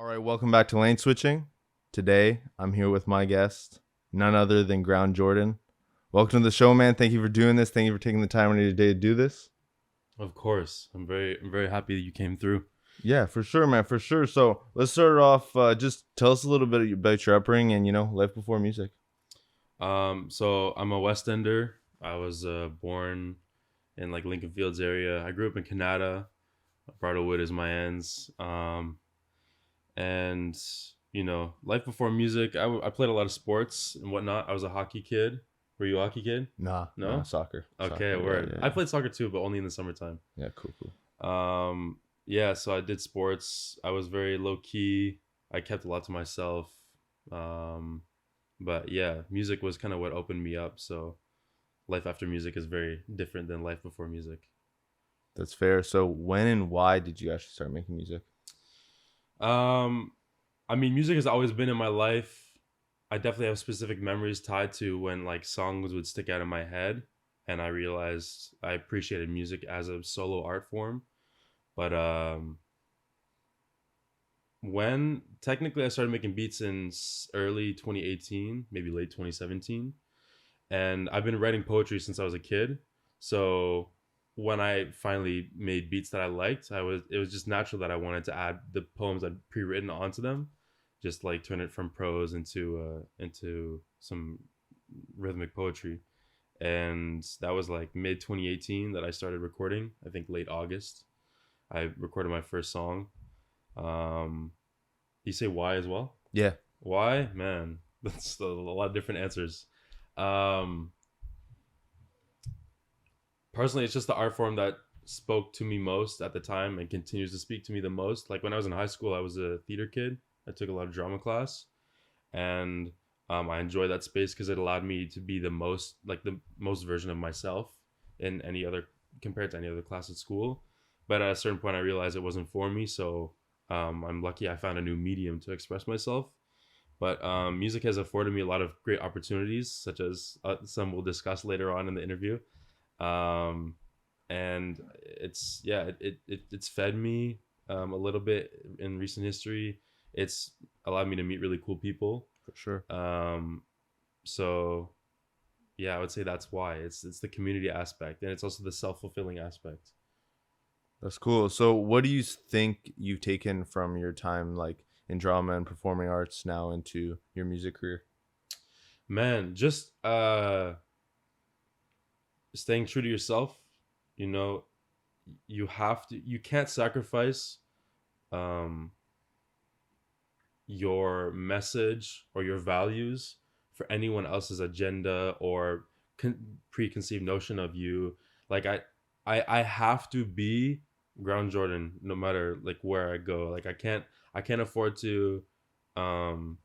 All right, welcome back to Lane Switching. Today, I'm here with my guest, none other than Jordan. Welcome to the show, man. Thank you for doing this. Thank you for taking the time out of your day to do this. Of course, I'm very happy that you came through. Yeah, for sure, man, for sure. So let's start off. Just tell us a little bit about your upbringing and life before music. So I'm a West Ender. I was born in like Lincoln Fields area. I grew up in Canada. Bridlewood is my ends. And life before music. I played a lot of sports and whatnot. I was a hockey kid. Were you a hockey kid? Nah, soccer. Okay, Soccer, word. yeah. I played soccer too, but only in the summertime. Yeah, cool. Yeah, so I did sports. I was very low key. I kept a lot to myself. But yeah, music was kind of what opened me up. So life after music is very different than life before music. That's fair. So when and why did you actually start making music? I mean, music has always been in my life. I definitely have specific memories tied to when like songs would stick out in my head, and I realized I appreciated music as a solo art form. But when technically I started making beats in early 2018, maybe late 2017, and I've been writing poetry since I was a kid. So when I finally made beats that I liked, it was just natural that I wanted to add the poems I'd pre-written onto them, just like turn it from prose into some rhythmic poetry. And that was like mid 2018 that I started recording. I think late August I recorded my first song. You say why as well? Yeah. Why? Man, that's a lot of different answers. Um, Personally, it's just the art form that spoke to me most at the time and continues to speak to me the most. Like when I was in high school, I was a theater kid. I took a lot of drama class, and I enjoyed that space because it allowed me to be the most version of myself in any other compared to any other class at school. But at a certain point, I realized it wasn't for me. So I'm lucky I found a new medium to express myself. But music has afforded me a lot of great opportunities, such as some we'll discuss later on in the interview. Um, and it's fed me a little bit in recent history. It's allowed me to meet really cool people. For sure. So yeah, I would say that's why it's the community aspect, and it's also the self-fulfilling aspect. That's cool. So what do you think you've taken from your time like in drama and performing arts now into your music career? Man, just staying true to yourself. You know, you can't sacrifice um your message or your values for anyone else's agenda or preconceived notion of you. Like I have to be ground Jordan no matter like where I go. Like I can't afford to um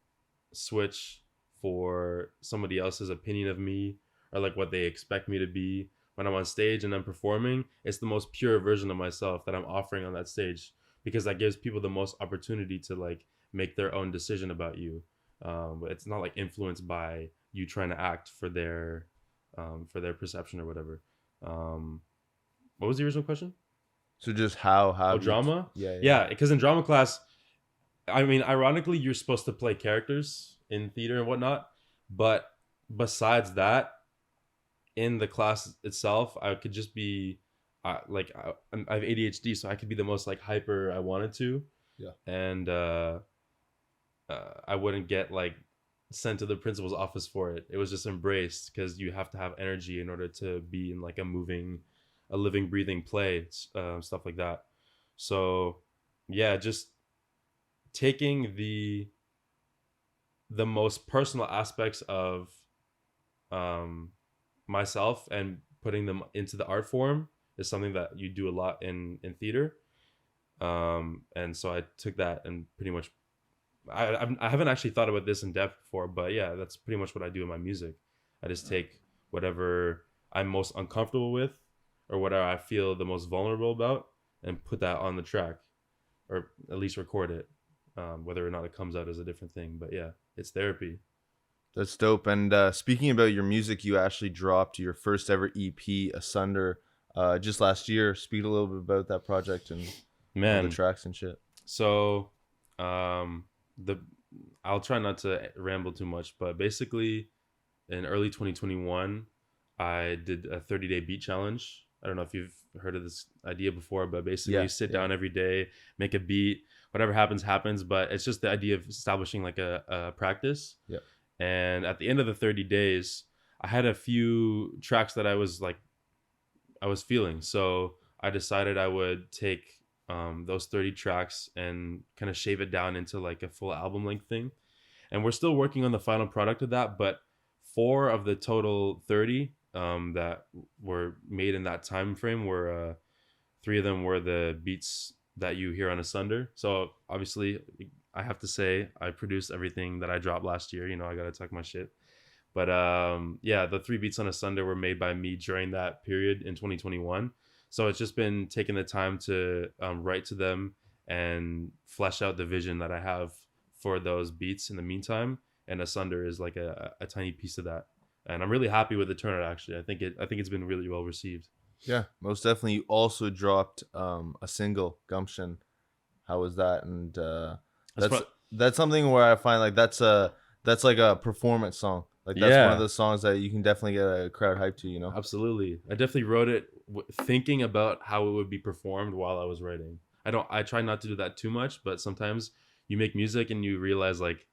switch for somebody else's opinion of me or like what they expect me to be. When I'm on stage and I'm performing, it's the most pure version of myself that I'm offering on that stage, because that gives people the most opportunity to like make their own decision about you. But it's not like influenced by you trying to act for their perception or whatever. Um, what was the original question? So just how Oh, have you? drama. Yeah. Yeah, because in drama class, I mean, ironically, you're supposed to play characters in theater and whatnot, but besides that, in the class itself, I could just be, I have ADHD, so I could be the most like hyper I wanted to, Yeah. and I wouldn't get like sent to the principal's office for it. It was just embraced because you have to have energy in order to be in like a living, breathing play, stuff like that. So, yeah, just taking the most personal aspects of um, myself and putting them into the art form is something that you do a lot in theater. And so I took that and pretty much I haven't actually thought about this in depth before, but yeah, that's pretty much what I do in my music. I just take whatever I'm most uncomfortable with or whatever I feel the most vulnerable about and put that on the track, or at least record it. Whether or not it comes out is a different thing, but yeah, it's therapy. That's dope. And speaking about your music, you actually dropped your first ever EP, Asunder, just last year. Speak a little bit about that project and all the Man, tracks and shit. so The I'll try not to ramble too much, but basically in early 2021, I did a 30-day beat challenge. I don't know if you've heard of this idea before, but basically you Yeah, sit yeah, down every day, make a beat, whatever happens, happens. But it's just the idea of establishing like a practice. yeah. And at the end of the 30 days, I had a few tracks that I was feeling. So I decided I would take those 30 tracks and kind of shave it down into like a full album length thing. And we're still working on the final product of that, but four of the total 30 that were made in that time frame were three of them were the beats that you hear on Asunder. So obviously, I have to say I produced everything that I dropped last year. I gotta talk my shit. But yeah, the three beats on Asunder were made by me during that period in 2021. So it's just been taking the time to write to them and flesh out the vision that I have for those beats in the meantime. And Asunder is like a tiny piece of that. And I'm really happy with the turnout. Actually, I think it's been really well received. Yeah, most definitely. You also dropped a single, Gumption. How was that? And That's that's pro- that's something where I find like that's like a performance song. Like that's one of yeah, those songs that you can definitely get a crowd hyped to. absolutely. I definitely wrote it thinking about how it would be performed while I was writing. I try not to do that too much, but sometimes you make music and you realize like,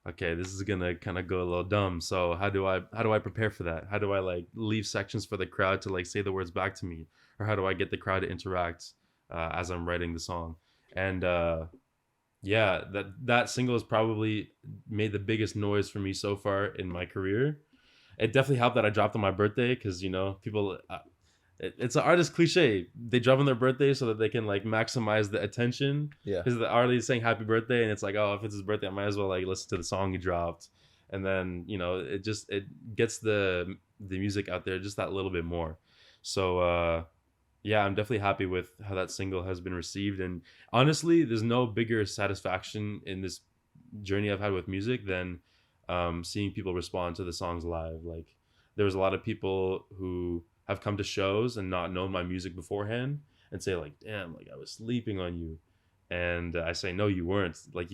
okay, this is gonna kind of go a little dumb. So how do I prepare for that? How do I like leave sections for the crowd to like say the words back to me, or how do I get the crowd to interact as I'm writing the song? And yeah, that single has probably made the biggest noise for me so far in my career. It definitely helped that I dropped on my birthday because people. It's an artist cliche. They drop on their birthday so that they can like maximize the attention. Yeah, Because the artist is saying happy birthday, and it's like, oh, if it's his birthday, I might as well like listen to the song he dropped, and then it gets the music out there just that little bit more. So yeah, I'm definitely happy with how that single has been received, and honestly, there's no bigger satisfaction in this journey I've had with music than seeing people respond to the songs live. Like there was a lot of people who have come to shows and not known my music beforehand and say like, "Damn, like I was sleeping on you," and I say, "No, you weren't. Like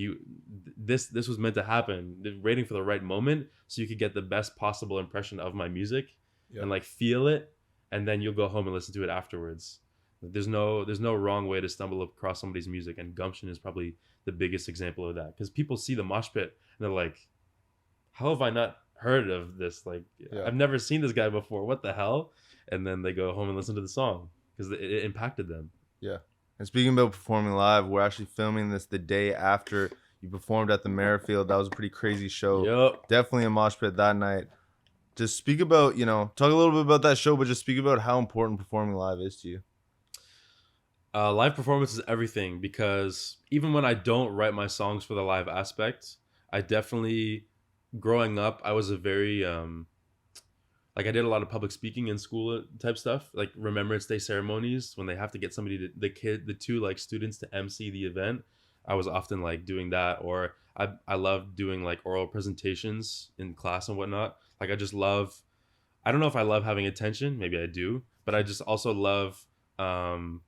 this was meant to happen. Waiting for the right moment so you could get the best possible impression of my music yeah, and like feel it, and then you'll go home and listen to it afterwards." There's no wrong way to stumble across somebody's music, and Gumption is probably the biggest example of that because people see the mosh pit and they're like, how have I not heard of this? Like, yeah, I've never seen this guy before. What the hell? And then they go home and listen to the song because it impacted them. yeah. And speaking about performing live, we're actually filming this the day after you performed at the Merrifield. That was a pretty crazy show. Yup. Definitely a mosh pit that night. Just speak about, talk a little bit about that show, but just speak about how important performing live is to you. Live performance is everything because even when I don't write my songs for the live aspect, I definitely, growing up, I was a very, like I did a lot of public speaking in school type stuff, like Remembrance Day ceremonies when they have to get somebody to the two like students to MC the event. I was often like doing that, or I love doing like oral presentations in class and whatnot. Like I just love, I don't know if I love having attention, maybe I do, but I just also love um,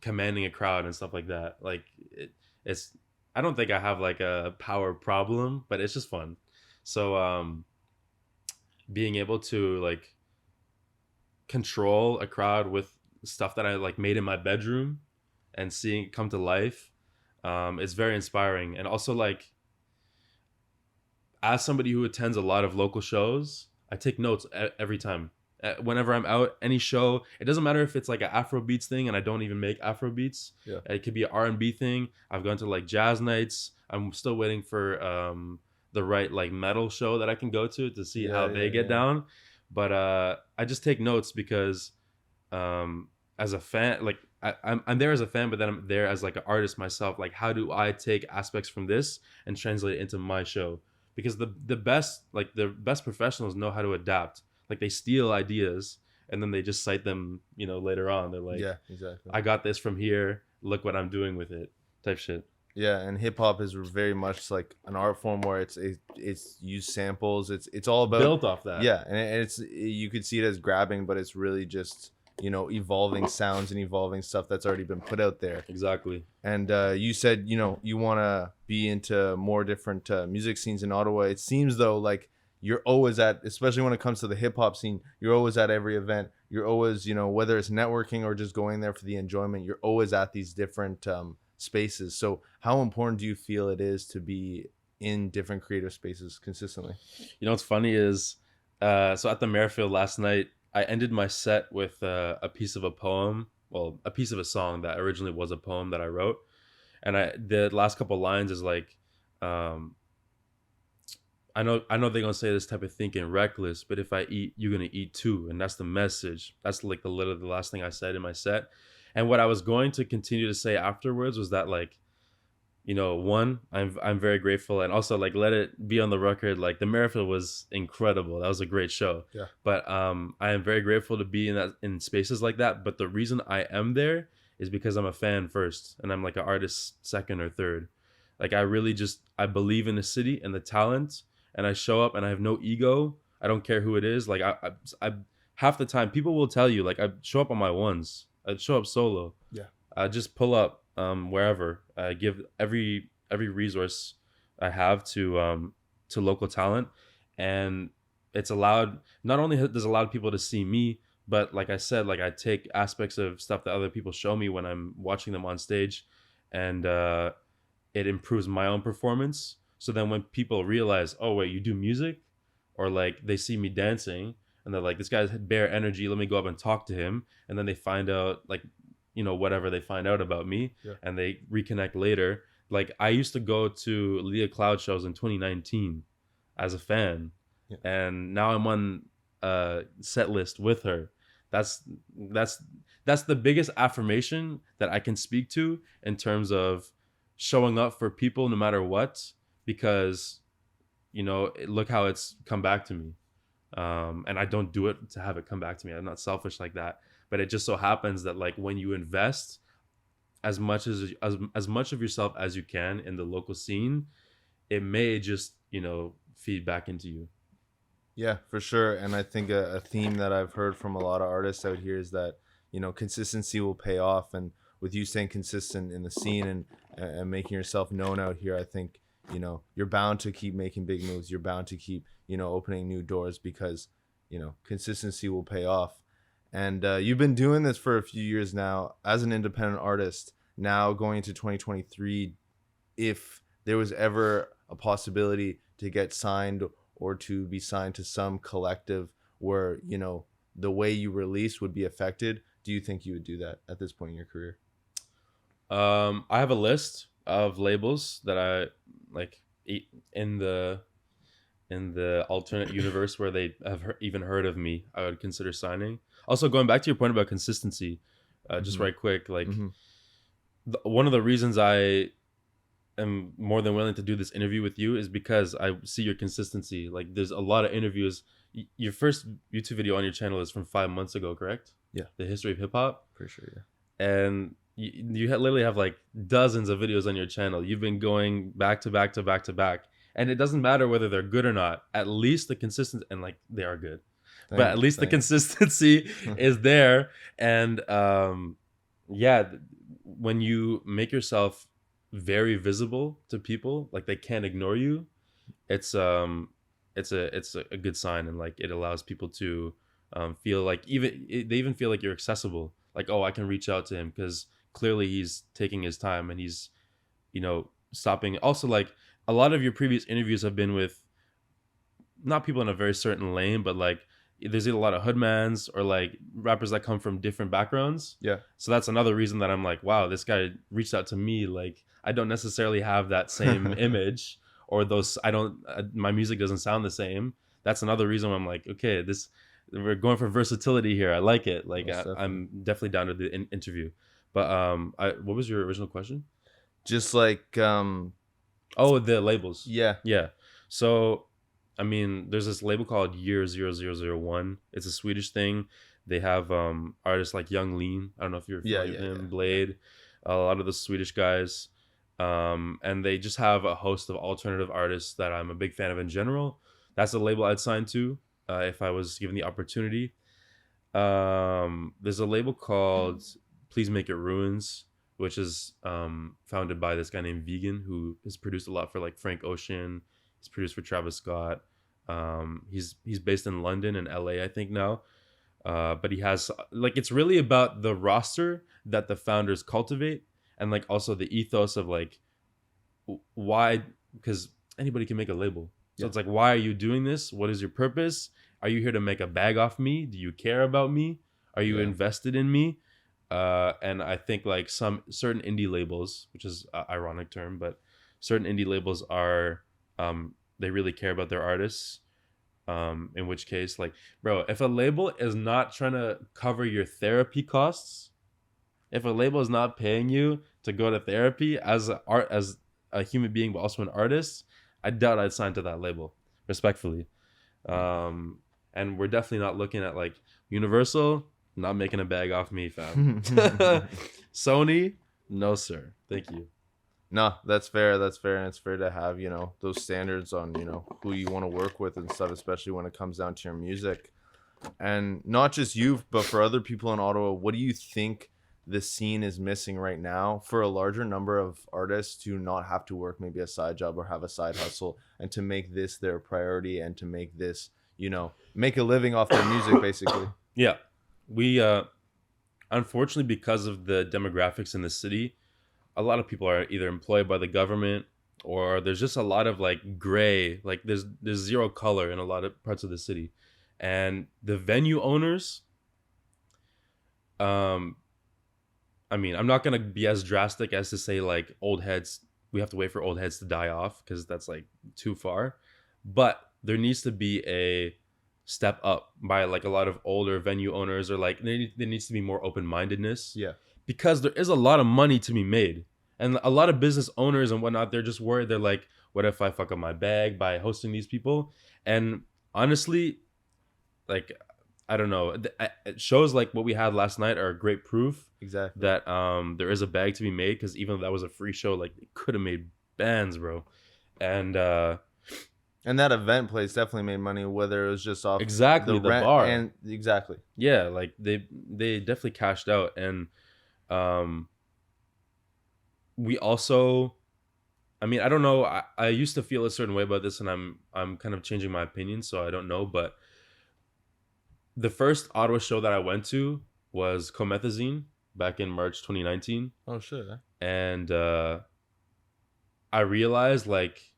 commanding a crowd and stuff like that. Like it's, I don't think I have like a power problem, but it's just fun. So being able to like control a crowd with stuff that I like made in my bedroom and seeing it come to life is very inspiring. And also like as somebody who attends a lot of local shows, I take notes every time. Whenever I'm out, any show, it doesn't matter if it's like an Afro beats thing, and I don't even make Afro beats. Yeah. It could be an R&B thing. I've gone to like jazz nights. I'm still waiting for the right like metal show that I can go to see how they get down. But I just take notes because as a fan, like I'm there as a fan, but then I'm there as like an artist myself. Like, how do I take aspects from this and translate it into my show? Because the best professionals know how to adapt. Like they steal ideas and then they just cite them, later on. They're like, Yeah, exactly. I got this from here. Look what I'm doing with it, type shit. Yeah, and hip hop is very much like an art form where it's use samples. It's all about Built off that. yeah, and it's you could see it as grabbing, but it's really just evolving sounds and evolving stuff that's already been put out there. Exactly. And you said, you want to be into more different music scenes in Ottawa. It seems though like you're always at, especially when it comes to the hip hop scene, you're always at every event. You're always, whether it's networking or just going there for the enjoyment, you're always at these different spaces. So how important do you feel it is to be in different creative spaces consistently? What's funny is, so at the Merrifield last night, I ended my set with a piece of a poem, well, a piece of a song that originally was a poem that I wrote, and the last couple lines is like, um, I know they're gonna say this type of thinking reckless, but if I eat, you're gonna eat too, and that's the message. That's like the last thing I said in my set, and what I was going to continue to say afterwards was that like, one, I'm very grateful, and also like let it be on the record, like the Merrifield was incredible. That was a great show. Yeah. But I am very grateful to be in spaces like that. But the reason I am there is because I'm a fan first, and I'm like an artist second or third. Like I believe in the city and the talent, and I show up and I have no ego. I don't care who it is. Like I half the time people will tell you like I show up on my ones. I show up solo. Yeah. I just pull up wherever. I give every resource I have to local talent, and it's allowed. Not only does it allow people to see me, but like I said, like I take aspects of stuff that other people show me when I'm watching them on stage, and it improves my own performance. So then when people realize, oh wait, you do music, or like they see me dancing and they're like, this guy's bare energy, let me go up and talk to him, and then they find out like whatever they find out about me. Yeah. And they reconnect later. Like I used to go to Leah Cloud shows in 2019 as a fan. Yeah. And now I'm on a set list with her. That's that's the biggest affirmation that I can speak to in terms of showing up for people no matter what, because look how it's come back to me. And I don't do it to have it come back to me. I'm not selfish like that. But it just so happens that like when you invest as much as much of yourself as you can in the local scene, it may just feed back into you. Yeah, for sure. And I think a theme that I've heard from a lot of artists out here is that consistency will pay off. And with you staying consistent in the scene and making yourself known out here, I think you're bound to keep making big moves. You're bound to keep opening new doors because consistency will pay off. And you've been doing this for a few years now as an independent artist. Now going into 2023, if there was ever a possibility to get signed or to be signed to some collective where the way you release would be affected, do you think you would do that at this point in your career? I have a list of labels that I like in the alternate universe where they have even heard of me. I would consider signing. Also, going back to your point about consistency, just right quick, like one of the reasons I am more than willing to do this interview with you is because I see your consistency. Like, there's a lot of interviews. Your first YouTube video on your channel is from 5 months ago, correct? Yeah. The history of hip hop. For sure, yeah. And you literally have like dozens of videos on your channel. You've been going back to back to back to back. And it doesn't matter whether they're good or not. At least the consistency, and like they are good, but at least the consistency is there. And when you make yourself very visible to people, like they can't ignore you, it's a good sign, and like it allows people to feel like they even feel like you're accessible. Like, oh, I can reach out to him because clearly he's taking his time and he's stopping. Also, like, a lot of your previous interviews have been with not people in a very certain lane, but like there's either a lot of hoodmans or like rappers that come from different backgrounds. Yeah. So that's another reason that I'm like, wow, this guy reached out to me. Like, I don't necessarily have that same image, or my music doesn't sound the same. That's another reason why I'm like, okay, we're going for versatility here. I like it. Like, I'm definitely down to the interview. But what was your original question? Just like Oh, the labels. Yeah. So, I mean, there's this label called Year 0001. It's a Swedish thing. They have artists like Young Lean. I don't know if you're familiar with him. Blade. A lot of the Swedish guys. And they just have a host of alternative artists that I'm a big fan of in general. That's the label I'd sign to if I was given the opportunity. There's a label called Please Make It Ruins, which is founded by this guy named Vegan, who has produced a lot for like Frank Ocean. He's produced for Travis Scott. He's based in London and LA, I think now. But he has like, it's really about the roster that the founders cultivate, and like also the ethos of like why, because anybody can make a label. So Yeah. it's like, why are you doing this? What is your purpose? Are you here to make a bag off me? Do you care about me? Are you Yeah. invested in me? And I think like some certain indie labels, which is an ironic term, but certain indie labels are, they really care about their artists. In which case, like, bro, if a label is not trying to cover your therapy costs, if a label is not paying you to go to therapy as a human being, but also an artist, I doubt I'd sign to that label, respectfully. And we're definitely not looking at like Universal, not making a bag off me, fam. Sony, no sir, thank you. No, that's fair. That's fair, and it's fair to have, you know, those standards on, you know, who you want to work with and stuff, especially when it comes down to your music. And not just you, but for other people in Ottawa, what do you think the scene is missing right now for a larger number of artists to not have to work maybe a side job or have a side hustle, and to make this their priority, and to make this, you know, make a living off their music, basically? Yeah, we unfortunately, because of the demographics in the city, a lot of people are either employed by the government, or there's just a lot of like gray, like there's zero color in a lot of parts of the city. And the venue owners, um I mean, I'm not gonna be as drastic as to say like old heads, we have to wait for old heads to die off, because that's like too far. But there needs to be a step up by like a lot of older venue owners, or like there needs to be more open-mindedness, Yeah. because there is a lot of money to be made. And a lot of business owners and whatnot, they're just worried. They're like, what if I fuck up my bag by hosting these people? And honestly, like, I don't know. Shows like what we had last night are great proof Exactly. that there is a bag to be made, because even though that was a free show, like it could have made bands, bro. And And that event place definitely made money, whether it was just off exactly, the rent bar. and exactly. Yeah, like they definitely cashed out. And we also, I mean, I don't know, I used to feel a certain way about this, and I'm kind of changing my opinion, so I don't know. But the first Ottawa show that I went to was Comethazine back in March 2019. Oh shit. And I realized like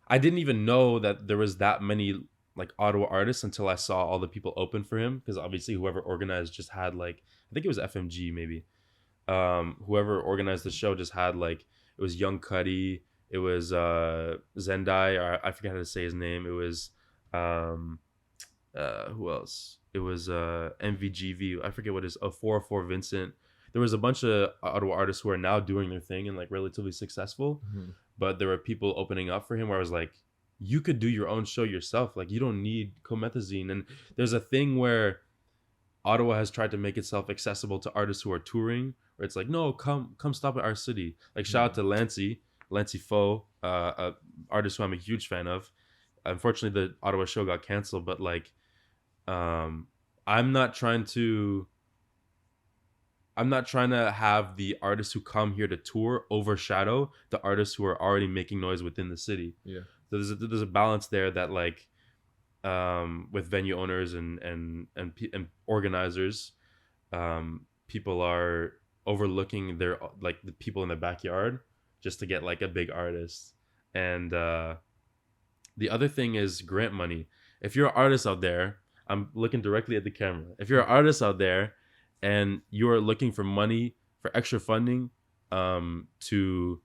I didn't even know that there was that many like Ottawa artists until I saw all the people open for him, because obviously whoever organized just had like, I think it was FMG maybe. Whoever organized the show just had like, it was Young Cuddy, it was Zendai, or I forget how to say his name. It was who else? It was MVGV. I forget what his 404 Vincent. There was a bunch of Ottawa artists who are now doing their thing and like relatively successful. Mm-hmm. But there were people opening up for him where I was like, you could do your own show yourself. Like, you don't need Comethazine. And there's a thing where Ottawa has tried to make itself accessible to artists who are touring, where it's like, no, come stop at our city. Like, shout out to Lancey Foe, a artist who I'm a huge fan of. Unfortunately, the Ottawa show got canceled, but like, I'm not trying to have the artists who come here to tour overshadow the artists who are already making noise within the city. Yeah. So there's a balance there that like, with venue owners and organizers, people are overlooking their like the people in their backyard just to get like a big artist. And the other thing is grant money. If you're an artist out there, I'm looking directly at the camera. If you're an artist out there and you are looking for money, for extra funding, to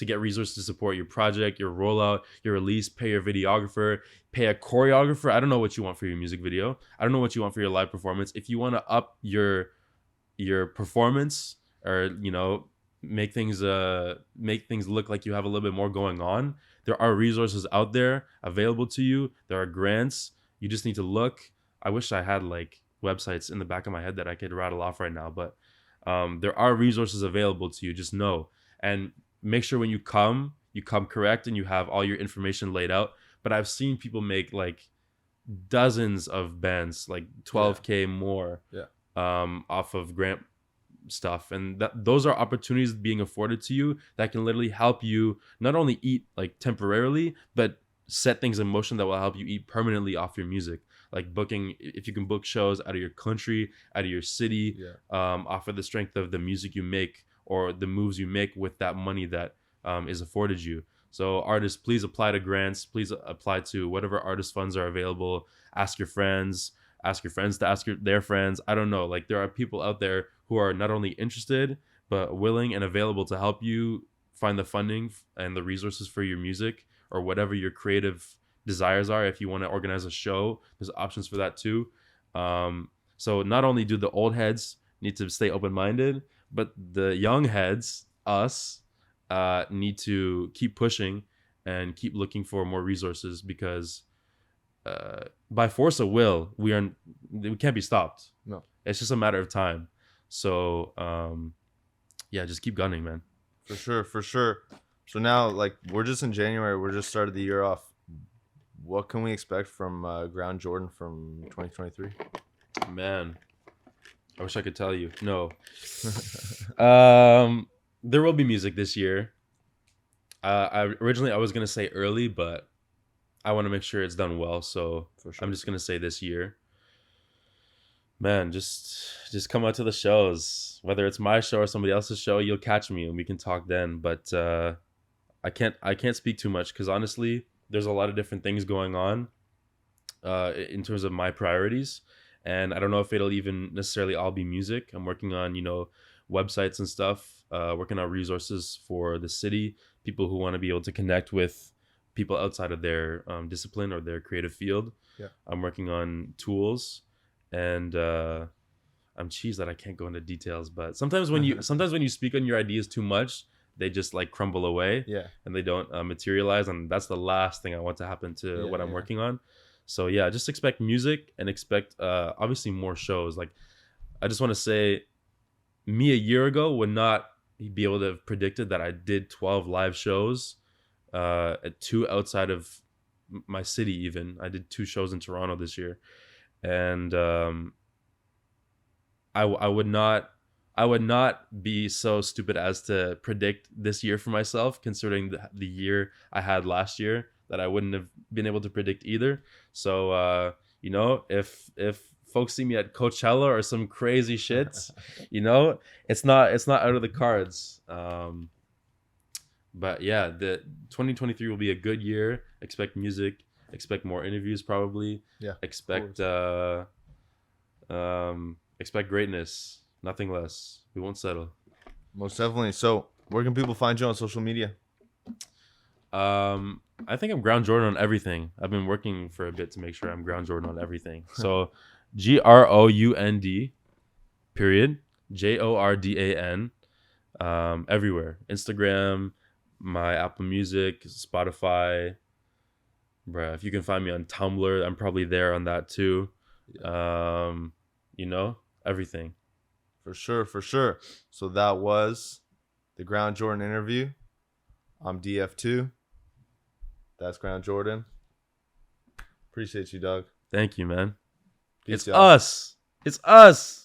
get resources to support your project, your rollout, your release, pay your videographer, pay a choreographer. I don't know what you want for your music video. I don't know what you want for your live performance. If you want to up your performance, or you know, make things look like you have a little bit more going on, there are resources out there available to you. There are grants. You just need to look. I wish I had like websites in the back of my head that I could rattle off right now, but there are resources available to you. Just know, and make sure when you come correct and you have all your information laid out. But I've seen people make like dozens of bands, like 12K more, Yeah. off of grant stuff, and those are opportunities being afforded to you that can literally help you not only eat like temporarily, but set things in motion that will help you eat permanently off your music. Like booking, if you can book shows out of your country, out of your city, Yeah. off of the strength of the music you make or the moves you make with that money that is afforded you. So artists, please apply to grants. Please apply to whatever artist funds are available. Ask your friends. Ask your friends to ask their friends. I don't know. Like there are people out there who are not only interested but willing and available to help you find the funding and the resources for your music or whatever your creative desires are. If you want to organize a show, there's options for that too. So not only do the old heads need to stay open-minded, but the young heads, us, need to keep pushing and keep looking for more resources, because by force of will, we can't be stopped. No. It's just a matter of time. So yeah, just keep gunning, man. For sure, for sure. So now, like, we're just in January. We're just started the year off. What can we expect from Ground Jordan from 2023? Man, I wish I could tell you. No. There will be music this year. I was gonna say early, but I want to make sure it's done well. So For sure. I'm just gonna say this year. Man, just come out to the shows. Whether it's my show or somebody else's show, you'll catch me and we can talk then. But I can't speak too much because honestly, there's a lot of different things going on in terms of my priorities, and I don't know if it'll even necessarily all be music. I'm working on websites and stuff, working on resources for the city, people who want to be able to connect with people outside of their discipline or their creative field. Yeah. I'm working on tools, and I'm cheesed that I can't go into details, but sometimes when you speak on your ideas too much, they just like crumble away. Yeah. And they don't materialize, and that's the last thing I want to happen to what I'm working on. So yeah, just expect music and expect obviously more shows. Like I just want to say, me a year ago would not be able to have predicted that I did 12 live shows, at 2 outside of my city. Even I did 2 shows in Toronto this year, and I would not be so stupid as to predict this year for myself, considering the year I had last year, that I wouldn't have been able to predict either. So if folks see me at Coachella or some crazy shit, it's not out of the cards. But yeah, the 2023 will be a good year. Expect music, expect more interviews probably. Yeah. Expect expect greatness, nothing less. We won't settle. Most definitely. So where can people find you on social media? I think I'm Ground Jordan on everything. I've been working for a bit to make sure I'm Ground Jordan on everything. So GROUND period JORDAN, everywhere. Instagram, my Apple Music, Spotify. Bruh, if you can find me on Tumblr, I'm probably there on that too. Everything. For sure, for sure. So that was the Ground Jordan interview. I'm DF2. That's Ground Jordan. Appreciate you, Doug. Thank you, man. Peace, It's y'all. us. It's us.